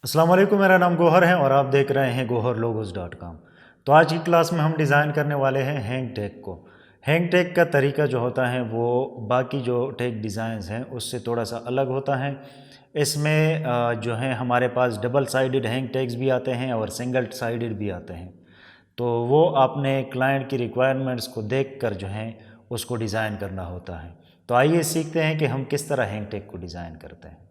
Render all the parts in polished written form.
अस्सलाम वालेकुम, मेरा नाम गौहर है और आप देख रहे हैं goharlogos.com। तो आज की क्लास में हम डिज़ाइन करने वाले हैं हैंग टैग को। हैंग टैग का तरीका जो होता है वो बाकी जो टैग डिज़ाइंस हैं उससे थोड़ा सा अलग होता है। इसमें जो है हमारे पास डबल साइडेड हैंग टैग्स भी आते हैं और सिंगल साइडेड भी आते हैं। तो वो आपने क्लाइंट की रिक्वायरमेंट्स को देख कर जो है उसको डिज़ाइन करना होता है। तो आइए सीखते हैं कि हम किस तरह हैंग टैग को डिज़ाइन करते हैं।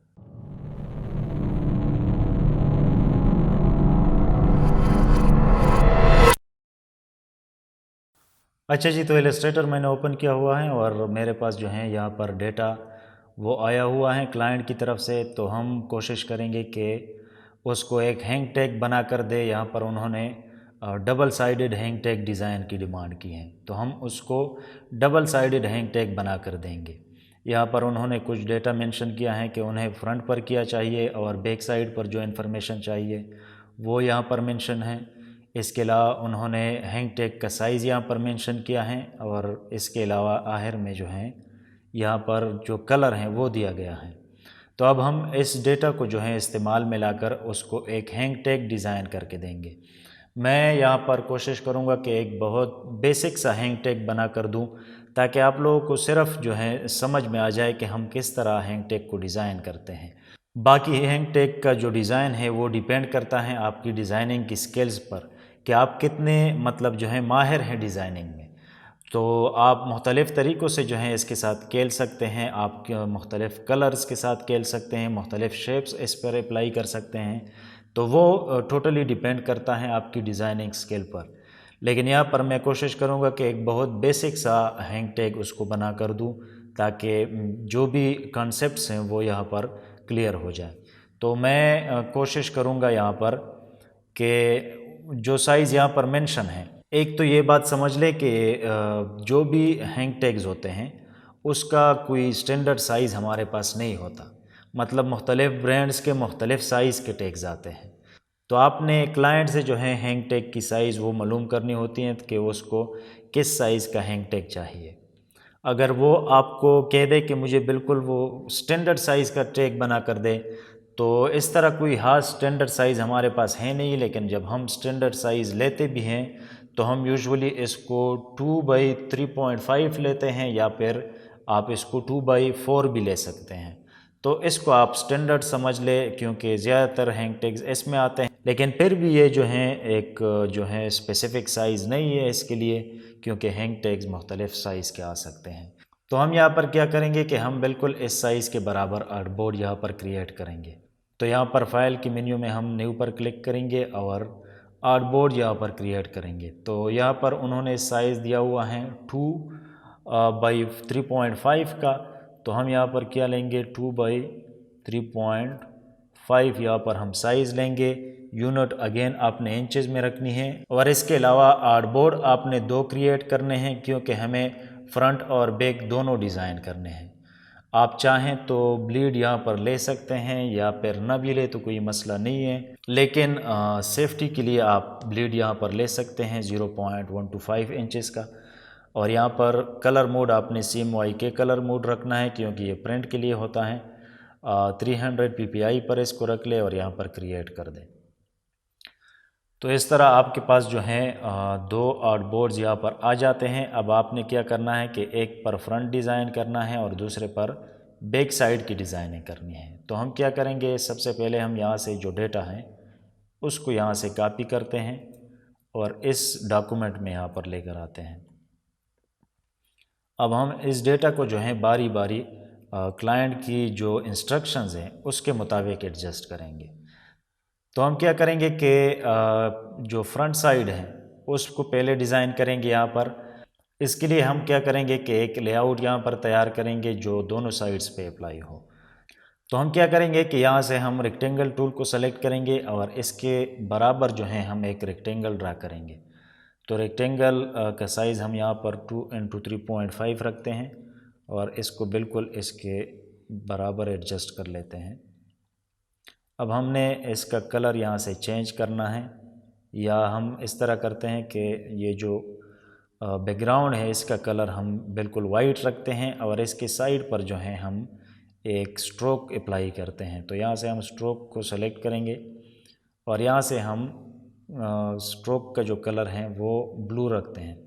अच्छा जी, तो इलस्ट्रेटर मैंने ओपन किया हुआ है और मेरे पास जो है यहाँ पर डेटा वो आया हुआ है क्लाइंट की तरफ से। तो हम कोशिश करेंगे कि उसको एक हैंग टैग बना कर दे। यहाँ पर उन्होंने double sided hang tag design की डिमांड की है, तो हम उसको डबल साइडेड हैंग टैग बना कर देंगे। यहाँ पर उन्होंने कुछ डेटा मेंशन किया है कि उन्हें फ्रंट पर किया चाहिए और बैक साइड पर जो इन्फॉर्मेशन चाहिए वो यहाँ पर मेंशन है। इसके अलावा उन्होंने हैंग टैग का साइज़ यहाँ पर मेंशन किया है और इसके अलावा आखिर में जो है यहाँ पर जो कलर हैं वो दिया गया है। तो अब हम इस डेटा को जो है इस्तेमाल में लाकर उसको एक हैंग टैग डिज़ाइन करके देंगे। मैं यहाँ पर कोशिश करूँगा कि एक बहुत बेसिक सा हैंग टैग बना कर दूँ ताकि आप लोगों को सिर्फ जो है समझ में आ जाए कि हम किस तरह हैंग टैग को डिज़ाइन करते हैं। बाकी हैंग टैग का जो डिज़ाइन है वो डिपेंड करता है आपकी डिज़ाइनिंग की स्किल्स पर कि आप कितने मतलब जो है माहिर हैं डिज़ाइनिंग में। तो आप मुख्तलिफ़ तरीक़ों से जो है इसके साथ खेल सकते हैं। आप मुख्तलिफ़ कलर्स के साथ खेल सकते हैं, मुख्तलिफ़ शेप्स इस पर अप्लाई कर सकते हैं। तो वो टोटली डिपेंड करता है आपकी डिज़ाइनिंग स्किल पर। लेकिन यहाँ पर मैं कोशिश करूँगा कि एक बहुत बेसिक सा हैंग टैग उसको बना कर दूँ ताकि जो भी कॉन्सेप्ट्स हैं वो यहाँ पर क्लियर हो जाए। तो मैं कोशिश करूँगा यहाँ पर कि जो साइज़ यहाँ पर मेंशन है, एक तो ये बात समझ लें कि जो भी हैंग टैग्स होते हैं उसका कोई स्टैंडर्ड साइज़ हमारे पास नहीं होता। मतलब मुख्तलिफ़ ब्रांड्स के मुख्तलिफ़ साइज़ के टैग्स आते हैं। तो आपने क्लाइंट से जो है हैंग टैग की साइज़ वो मालूम करनी होती है कि उसको किस साइज़ का हैंग टैग चाहिए। अगर वो आपको कह दे कि मुझे बिल्कुल वो स्टैंडर्ड साइज़ का टैग बना कर दे, तो इस तरह कोई ख़ास स्टैंडर्ड साइज़ हमारे पास है नहीं। लेकिन जब हम स्टैंडर्ड साइज़ लेते भी हैं तो हम यूजुअली इसको 2/3.5 लेते हैं या फिर आप इसको 2/4 भी ले सकते हैं। तो इसको आप स्टैंडर्ड समझ लें क्योंकि ज़्यादातर हैंग टैग्स इसमें आते हैं। लेकिन फिर भी ये जो हैं एक जो है स्पेसिफ़िक साइज़ नहीं है इसके लिए, क्योंकि हैंग टैग्स मुख्तलिफ़ साइज़ के आ सकते हैं। तो हम यहाँ पर क्या करेंगे कि हम बिल्कुल इस साइज़ के बराबर आर्टबोर्ड यहाँ पर क्रिएट करेंगे। तो यहाँ पर फाइल के मेन्यू में हम न्यू पर क्लिक करेंगे और आर्टबोर्ड यहाँ पर क्रिएट करेंगे। तो यहाँ पर उन्होंने साइज़ दिया हुआ है 2/3.5 का। तो हम यहाँ पर क्या लेंगे 2/3.5 यहाँ पर हम साइज़ लेंगे। यूनिट अगेन आपने इंचेस में रखनी है और इसके अलावा आर्टबोर्ड आपने 2 क्रिएट करने हैं क्योंकि हमें फ्रंट और बैक दोनों डिज़ाइन करने हैं। आप चाहें तो ब्लीड यहाँ पर ले सकते हैं या फिर ना भी ले तो कोई मसला नहीं है, लेकिन सेफ्टी के लिए आप ब्लीड यहाँ पर ले सकते हैं 0.125 इंचेस का। और यहाँ पर कलर मोड आपने CMYK कलर मोड रखना है क्योंकि ये प्रिंट के लिए होता है। 300 ppi पर इसको रख ले और यहाँ पर क्रिएट कर दें। तो इस तरह आपके पास जो है 2 आर्टबोर्ड्स यहाँ पर आ जाते हैं। अब आपने क्या करना है कि एक पर फ्रंट डिज़ाइन करना है और दूसरे पर बैक साइड की डिज़ाइनिंग करनी है। तो हम क्या करेंगे, सबसे पहले हम यहाँ से जो डेटा है उसको यहाँ से कॉपी करते हैं और इस डॉक्यूमेंट में यहाँ पर लेकर आते हैं। अब हम इस डेटा को जो है बारी बारी क्लाइंट की जो इंस्ट्रक्शंस हैं उसके मुताबिक एडजस्ट करेंगे। तो हम क्या करेंगे कि जो फ्रंट साइड है उसको पहले डिज़ाइन करेंगे यहाँ पर। इसके लिए हम क्या करेंगे कि एक लेआउट यहाँ पर तैयार करेंगे जो दोनों साइड्स पे अप्लाई हो। तो हम क्या करेंगे कि यहाँ से हम रेक्टेंगल टूल को सेलेक्ट करेंगे और इसके बराबर जो है हम एक रेक्टेंगल ड्रा करेंगे। तो रेक्टेंगल का साइज़ हम यहाँ पर 2x3.5 रखते हैं और इसको बिल्कुल इसके बराबर एडजस्ट कर लेते हैं। अब हमने इसका कलर यहाँ से चेंज करना है, या हम इस तरह करते हैं कि ये जो बैकग्राउंड है इसका कलर हम बिल्कुल वाइट रखते हैं और इसके साइड पर जो है हम एक स्ट्रोक अप्लाई करते हैं। तो यहाँ से हम स्ट्रोक को सेलेक्ट करेंगे और यहाँ से हम स्ट्रोक का जो कलर है वो ब्लू रखते हैं,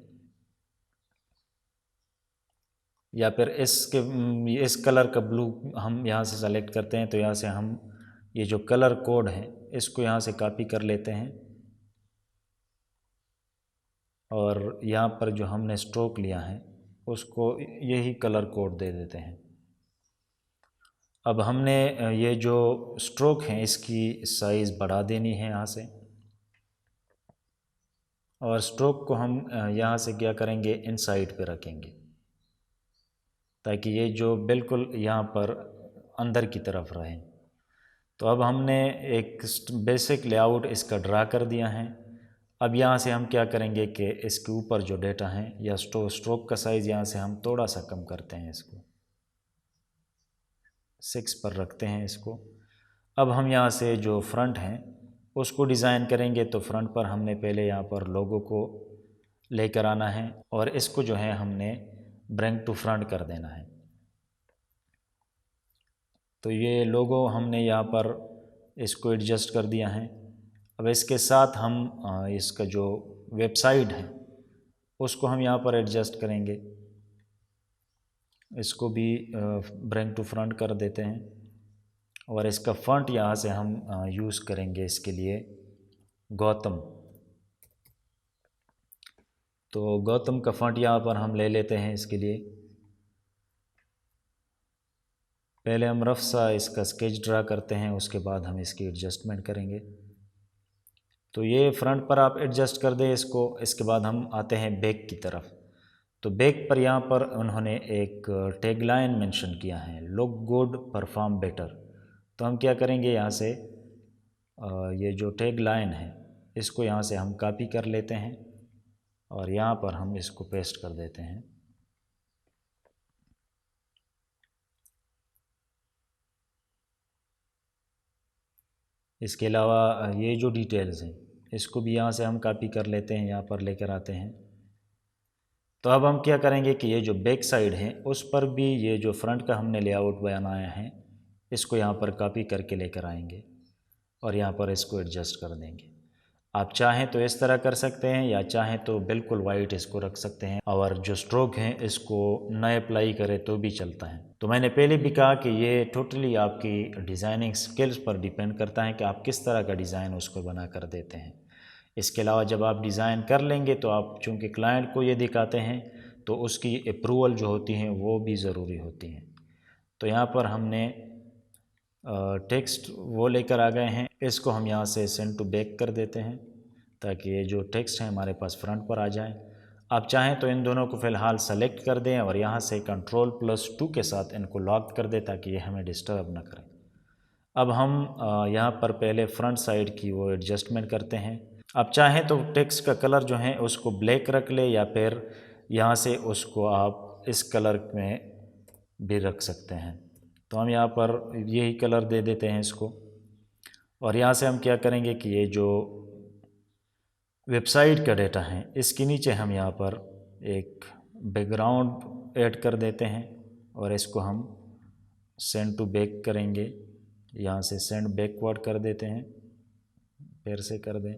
या फिर इस कलर का ब्लू हम यहाँ से सेलेक्ट करते हैं। तो यहाँ से हम ये जो कलर कोड है इसको यहाँ से कॉपी कर लेते हैं और यहाँ पर जो हमने स्ट्रोक लिया है उसको यही कलर कोड दे देते हैं। अब हमने ये जो स्ट्रोक हैं इसकी साइज़ बढ़ा देनी है यहाँ से, और स्ट्रोक को हम यहाँ से क्या करेंगे, इनसाइड पे रखेंगे ताकि ये जो बिल्कुल यहाँ पर अंदर की तरफ रहे। तो अब हमने एक बेसिक लेआउट इसका ड्रा कर दिया है। अब यहाँ से हम क्या करेंगे कि इसके ऊपर जो डेटा है या स्ट्रोक का साइज़ यहाँ से हम थोड़ा सा कम करते हैं, इसको 6 पर रखते हैं इसको। अब हम यहाँ से जो फ्रंट है उसको डिज़ाइन करेंगे। तो फ्रंट पर हमने पहले यहाँ पर लोगो को लेकर आना है और इसको जो है हमने ब्रिंग टू फ्रंट कर देना है। तो ये लोगो हमने यहाँ पर इसको एडजस्ट कर दिया है। अब इसके साथ हम इसका जो वेबसाइट है उसको हम यहाँ पर एडजस्ट करेंगे, इसको भी ब्रिंग टू फ्रंट कर देते हैं और इसका फ़ॉन्ट यहाँ से हम यूज़ करेंगे इसके लिए गौतम। तो गौतम का फ़ॉन्ट यहाँ पर हम ले लेते हैं। इसके लिए पहले हम रफ सा इसका स्केच ड्रा करते हैं, उसके बाद हम इसकी एडजस्टमेंट करेंगे। तो ये फ्रंट पर आप एडजस्ट कर दें इसको। इसके बाद हम आते हैं बैक की तरफ। तो बैक पर यहाँ पर उन्होंने एक टैगलाइन मेंशन किया है, लुक गुड परफॉर्म बेटर। तो हम क्या करेंगे, यहाँ से ये जो टैगलाइन है इसको यहाँ से हम कॉपी कर लेते हैं और यहाँ पर हम इसको पेस्ट कर देते हैं। इसके अलावा ये जो डिटेल्स हैं इसको भी यहाँ से हम कॉपी कर लेते हैं, यहाँ पर लेकर आते हैं। तो अब हम क्या करेंगे कि ये जो बैक साइड है उस पर भी ये जो फ्रंट का हमने लेआउट बनाया है इसको यहाँ पर कॉपी करके लेकर आएंगे और यहाँ पर इसको एडजस्ट कर देंगे। आप चाहें तो इस तरह कर सकते हैं या चाहें तो बिल्कुल वाइट इसको रख सकते हैं और जो स्ट्रोक हैं इसको न अप्लाई करें तो भी चलता है। तो मैंने पहले भी कहा कि ये टोटली आपकी डिज़ाइनिंग स्किल्स पर डिपेंड करता है कि आप किस तरह का डिज़ाइन उसको बना कर देते हैं। इसके अलावा जब आप डिज़ाइन कर लेंगे तो आप चूँकि क्लाइंट को ये दिखाते हैं तो उसकी अप्रूवल जो होती हैं वो भी ज़रूरी होती हैं। तो यहाँ पर हमने टेक्स्ट वो लेकर आ गए हैं, इसको हम यहाँ से सेंड टू बैक कर देते हैं ताकि ये जो टेक्स्ट है हमारे पास फ्रंट पर आ जाए। आप चाहें तो इन दोनों को फ़िलहाल सेलेक्ट कर दें और यहाँ से Ctrl+2 के साथ इनको लॉक कर दें ताकि ये हमें डिस्टर्ब ना करें। अब हम यहाँ पर पहले फ्रंट साइड की वो एडजस्टमेंट करते हैं। आप चाहें तो टेक्स्ट का कलर जो है उसको ब्लैक रख ले या फिर यहाँ से उसको आप इस कलर में भी रख सकते हैं। तो हम यहाँ पर यही कलर दे देते हैं इसको और यहाँ से हम क्या करेंगे कि ये जो वेबसाइट का डेटा है इसके नीचे हम यहाँ पर एक बैकग्राउंड ऐड कर देते हैं और इसको हम सेंड टू बैक करेंगे। यहाँ से सेंड बैकवर्ड कर देते हैं, फिर से कर दें।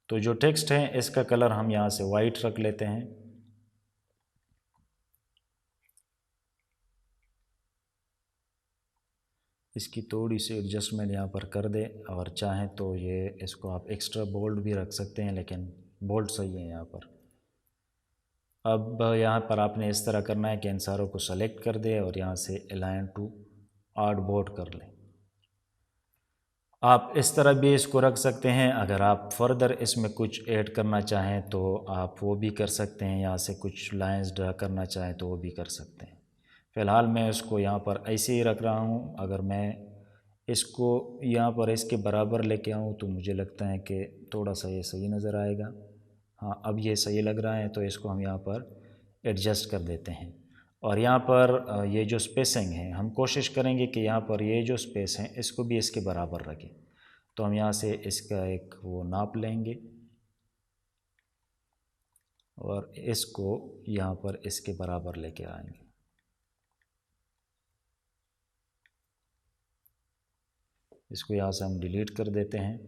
तो जो टेक्स्ट है इसका कलर हम यहाँ से वाइट रख लेते हैं। इसकी थोड़ी सी एडजस्टमेंट यहाँ पर कर दें और चाहें तो ये इसको आप एक्स्ट्रा बोल्ड भी रख सकते हैं, लेकिन बोल्ड सही है यहाँ पर। अब यहाँ पर आपने इस तरह करना है कि इन सारों को सेलेक्ट कर दें और यहाँ से अलाइन टू आर्टबोर्ड कर लें। आप इस तरह भी इसको रख सकते हैं। अगर आप फर्दर इसमें कुछ ऐड करना चाहें तो आप वो भी कर सकते हैं, यहाँ से कुछ लाइंस ड्रा करना चाहें तो वो भी कर सकते हैं। फ़िलहाल मैं इसको यहाँ पर ऐसे ही रख रहा हूँ। अगर मैं इसको यहाँ पर इसके बराबर लेके आऊँ तो मुझे लगता है कि थोड़ा सा ये सही नज़र आएगा। हाँ, अब ये सही लग रहा है तो इसको हम यहाँ पर एडजस्ट कर देते हैं। और यहाँ पर ये जो स्पेसिंग है हम कोशिश करेंगे कि यहाँ पर ये जो स्पेस है इसको भी इसके बराबर रखें। तो हम यहाँ से इसका एक वो नाप लेंगे और इसको यहाँ पर इसके बराबर लेके आएंगे। इसको यहाँ से हम डिलीट कर देते हैं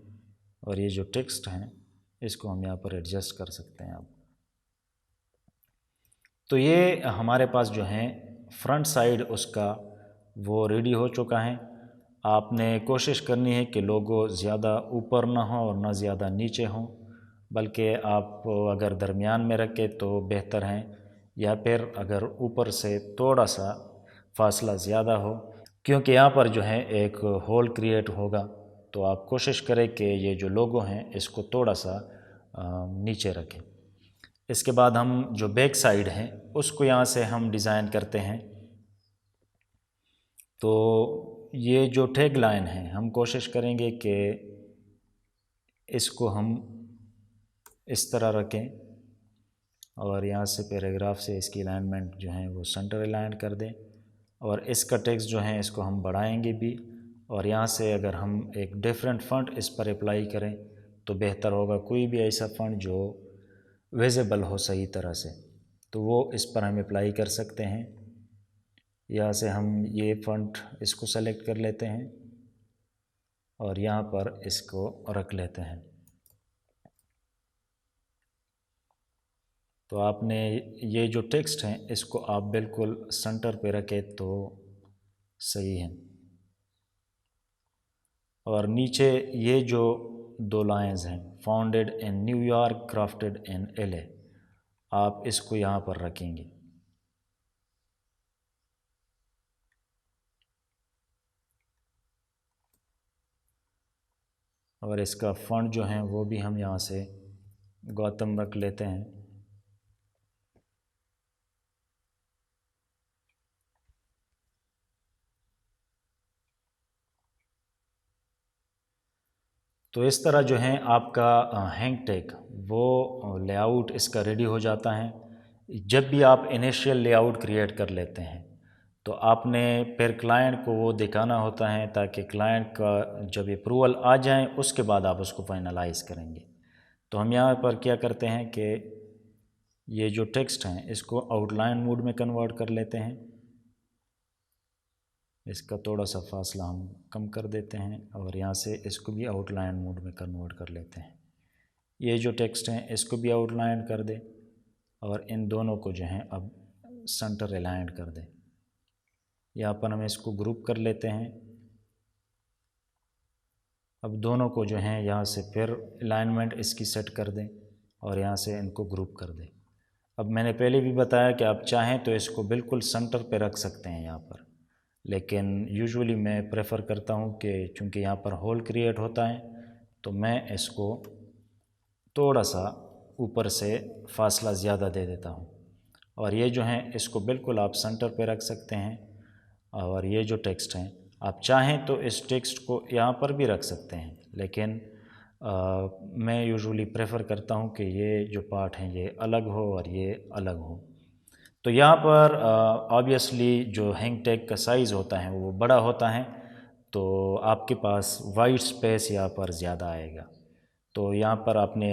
और ये जो टेक्स्ट हैं इसको हम यहाँ पर एडजस्ट कर सकते हैं अब। तो ये हमारे पास जो है फ्रंट साइड उसका वो रेडी हो चुका है। आपने कोशिश करनी है कि लोगो ज़्यादा ऊपर ना हो और ना ज़्यादा नीचे हो, बल्कि आप अगर दरमियान में रखें तो बेहतर हैं, या फिर अगर ऊपर से थोड़ा सा फासला ज़्यादा हो, क्योंकि यहाँ पर जो है एक होल क्रिएट होगा। तो आप कोशिश करें कि ये जो लोगो हैं इसको थोड़ा सा नीचे रखें। इसके बाद हम जो बैक साइड है उसको यहाँ से हम डिज़ाइन करते हैं। तो ये जो टैग लाइन है हम कोशिश करेंगे कि इसको हम इस तरह रखें और यहाँ से पैराग्राफ से इसकी अलाइनमेंट जो है वो सेंटर अलाइन कर दें, और इसका टेक्स्ट जो है इसको हम बढ़ाएंगे भी, और यहाँ से अगर हम एक डिफरेंट फ़ॉन्ट इस पर अप्लाई करें तो बेहतर होगा। कोई भी ऐसा फ़ॉन्ट जो विजिबल हो सही तरह से, तो वो इस पर हम अप्लाई कर सकते हैं। यहाँ से हम ये फ़ॉन्ट इसको सेलेक्ट कर लेते हैं और यहाँ पर इसको रख लेते हैं। तो आपने ये जो टेक्स्ट हैं इसको आप बिल्कुल सेंटर पे रखें तो सही है। और नीचे ये जो दो लाइंस हैं, founded in New York, crafted in LA, आप इसको यहाँ पर रखेंगे। और इसका फ़ॉन्ट जो है वो भी हम यहाँ से गौतम रख लेते हैं। तो इस तरह जो है आपका हैंग टैग वो लेआउट इसका रेडी हो जाता है। जब भी आप इनिशियल लेआउट क्रिएट कर लेते हैं तो आपने फिर क्लाइंट को वो दिखाना होता है, ताकि क्लाइंट का जब अप्रूवल आ जाए उसके बाद आप उसको फाइनलाइज करेंगे। तो हम यहाँ पर क्या करते हैं कि ये जो टेक्स्ट हैं इसको आउटलाइन मोड में कन्वर्ट कर लेते हैं। इसका थोड़ा सा फासला हम कम कर देते हैं और यहाँ से इसको भी आउटलाइन मोड में कन्वर्ट कर लेते हैं। ये जो टेक्स्ट हैं इसको भी आउटलाइन कर दें और इन दोनों को जो है अब सेंटर अलाइन कर दें। यहाँ पर हम इसको ग्रुप कर लेते हैं। अब दोनों को जो है यहाँ से फिर अलाइनमेंट इसकी सेट कर दें और यहाँ से इनको ग्रुप कर दें। अब मैंने पहले भी बताया कि आप चाहें तो इसको बिल्कुल सेंटर पे रख सकते हैं यहाँ पर, लेकिन यूजुअली मैं प्रेफर करता हूँ कि चूँकि यहाँ पर होल क्रिएट होता है तो मैं इसको थोड़ा सा ऊपर से फासला ज़्यादा दे देता हूँ। और ये जो हैं इसको बिल्कुल आप सेंटर पे रख सकते हैं। और ये जो टेक्स्ट हैं आप चाहें तो इस टेक्स्ट को यहाँ पर भी रख सकते हैं, लेकिन मैं यूजुअली प्रेफर करता हूँ कि ये जो पार्ट हैं ये अलग हो और ये अलग हो। तो यहाँ पर ऑब्वियसली जो हैंग टैग का साइज़ होता है वो बड़ा होता है, तो आपके पास वाइट स्पेस यहाँ पर ज़्यादा आएगा। तो यहाँ पर आपने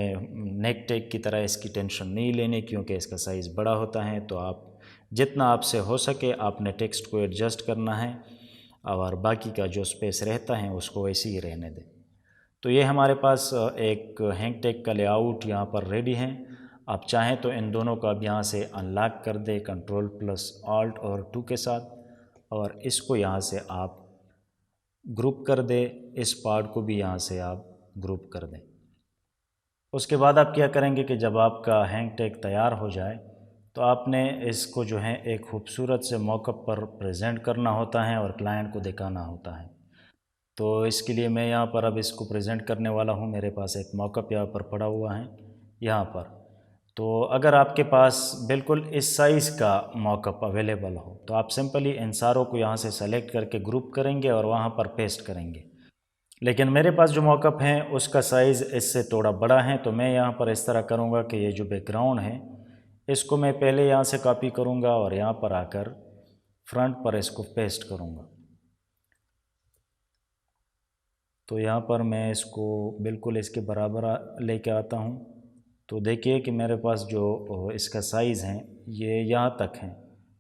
नेक टैग की तरह इसकी टेंशन नहीं लेनी, क्योंकि इसका साइज़ बड़ा होता है। तो आप जितना आपसे हो सके आपने टेक्स्ट को एडजस्ट करना है और बाकी का जो स्पेस रहता है उसको वैसे ही रहने दें। तो ये हमारे पास एक हैंग टैग का लेआउट यहाँ पर रेडी है। आप चाहें तो इन दोनों को अब यहाँ से अनलॉक कर दें Ctrl+Alt और 2 के साथ, और इसको यहाँ से आप ग्रुप कर दें। इस पार्ट को भी यहाँ से आप ग्रुप कर दें। उसके बाद आप क्या करेंगे कि जब आपका हैंग टैग तैयार हो जाए तो आपने इसको जो है एक खूबसूरत से मौक़अप पर प्रेजेंट करना होता है और क्लाइंट को दिखाना होता है। तो इसके लिए मैं यहाँ पर अब इसको प्रेजेंट करने वाला हूँ। मेरे पास एक मौक़अप यहाँ पर पड़ा हुआ है यहाँ पर। तो अगर आपके पास बिल्कुल इस साइज़ का मौक़अप अवेलेबल हो तो आप सिंपली इन सारों को यहाँ से सेलेक्ट करके ग्रुप करेंगे और वहाँ पर पेस्ट करेंगे। लेकिन मेरे पास जो मौक़अप हैं उसका साइज़ इससे थोड़ा बड़ा है, तो मैं यहाँ पर इस तरह करूँगा कि ये जो बैकग्राउंड है इसको मैं पहले यहाँ से कॉपी करूँगा और यहाँ पर आकर फ्रंट पर इसको पेस्ट करूँगा। तो यहाँ पर मैं इसको बिल्कुल इसके बराबर लेके आता हूँ। तो देखिए कि मेरे पास जो इसका साइज़ है ये यहाँ तक है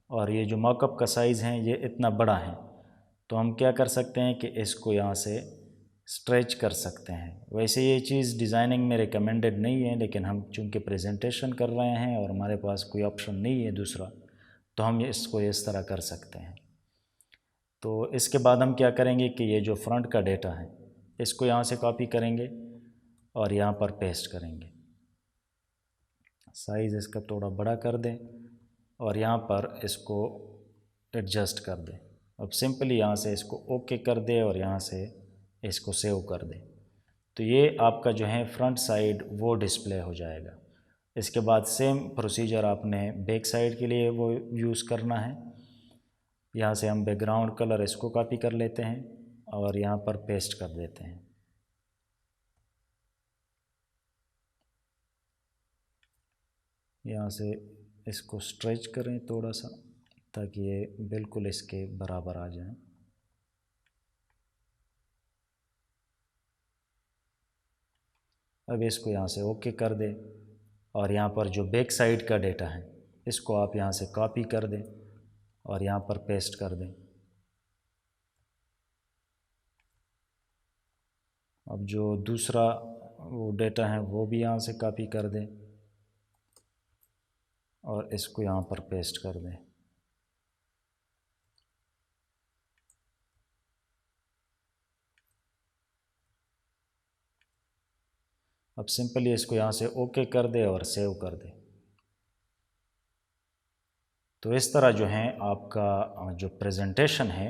और ये जो मॉकअप का साइज़ है ये इतना बड़ा है। तो हम क्या कर सकते हैं कि इसको यहाँ से स्ट्रेच कर सकते हैं। वैसे ये चीज़ डिज़ाइनिंग में रिकमेंडेड नहीं है, लेकिन हम चूँकि प्रेजेंटेशन कर रहे हैं और हमारे पास कोई ऑप्शन नहीं है दूसरा, तो हम इसको इस तरह कर सकते हैं। तो इसके बाद हम क्या करेंगे कि ये जो फ्रंट का डेटा है इसको यहाँ से कॉपी करेंगे और यहाँ पर पेस्ट करेंगे। साइज़ इसका थोड़ा बड़ा कर दें और यहाँ पर इसको एडजस्ट कर दें। अब सिंपली यहाँ से इसको ओके कर दें और यहाँ से इसको सेव कर दें। तो ये आपका जो है फ्रंट साइड वो डिस्प्ले हो जाएगा। इसके बाद सेम प्रोसीजर आपने बैक साइड के लिए वो यूज़ करना है। यहाँ से हम बैकग्राउंड कलर इसको कॉपी कर लेते हैं और यहाँ पर पेस्ट कर देते हैं। यहाँ से इसको स्ट्रेच करें थोड़ा सा ताकि ये बिल्कुल इसके बराबर आ जाए। अब इसको यहाँ से ओके कर दें और यहाँ पर जो बैक साइड का डेटा है इसको आप यहाँ से कॉपी कर दें और यहाँ पर पेस्ट कर दें। अब जो दूसरा वो डेटा है वो भी यहाँ से कॉपी कर दें और इसको यहाँ पर पेस्ट कर दें। अब सिंपली इसको यहाँ से ओके कर दें और सेव कर दें। तो इस तरह जो है आपका जो प्रेजेंटेशन है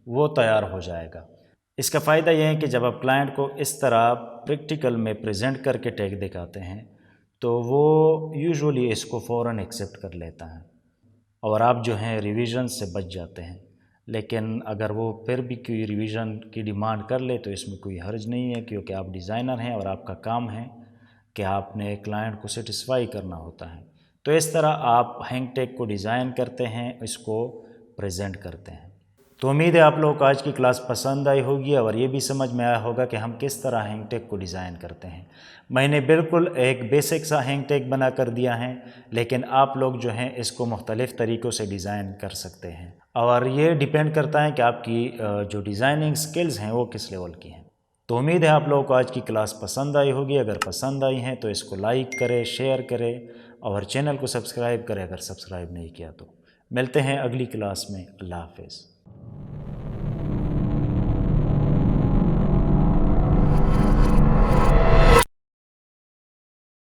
वो तैयार हो जाएगा। इसका फ़ायदा यह है कि जब आप क्लाइंट को इस तरह प्रैक्टिकल में प्रेजेंट करके टैग दिखाते हैं तो वो यूजुअली इसको फ़ौरन एक्सेप्ट कर लेता है और आप जो हैं रिवीजन से बच जाते हैं। लेकिन अगर वो फिर भी कोई रिवीजन की डिमांड कर ले तो इसमें कोई हर्ज नहीं है, क्योंकि आप डिज़ाइनर हैं और आपका काम है कि आपने क्लाइंट को सेटिस्फाई करना होता है। तो इस तरह आप हैंग टैग को डिज़ाइन करते हैं, इसको प्रेजेंट करते हैं। तो उम्मीद है आप लोगों को आज की क्लास पसंद आई होगी और ये भी समझ में आया होगा कि हम किस तरह हैंग टैग को डिज़ाइन करते हैं। मैंने बिल्कुल एक बेसिक सा हैंग टैग बना कर दिया है, लेकिन आप लोग जो हैं इसको मुख्तलिफ़ तरीक़ों से डिज़ाइन कर सकते हैं और ये डिपेंड करता है कि आपकी जो डिज़ाइनिंग स्किल्स हैं वो किस लेवल की हैं। तो उम्मीद है आप लोगों को आज की क्लास पसंद आई होगी। अगर पसंद आई है तो इसको लाइक करें, शेयर करें और चैनल को सब्सक्राइब करें अगर सब्सक्राइब नहीं किया तो। मिलते हैं अगली क्लास में। अल्लाह हाफ़िज़।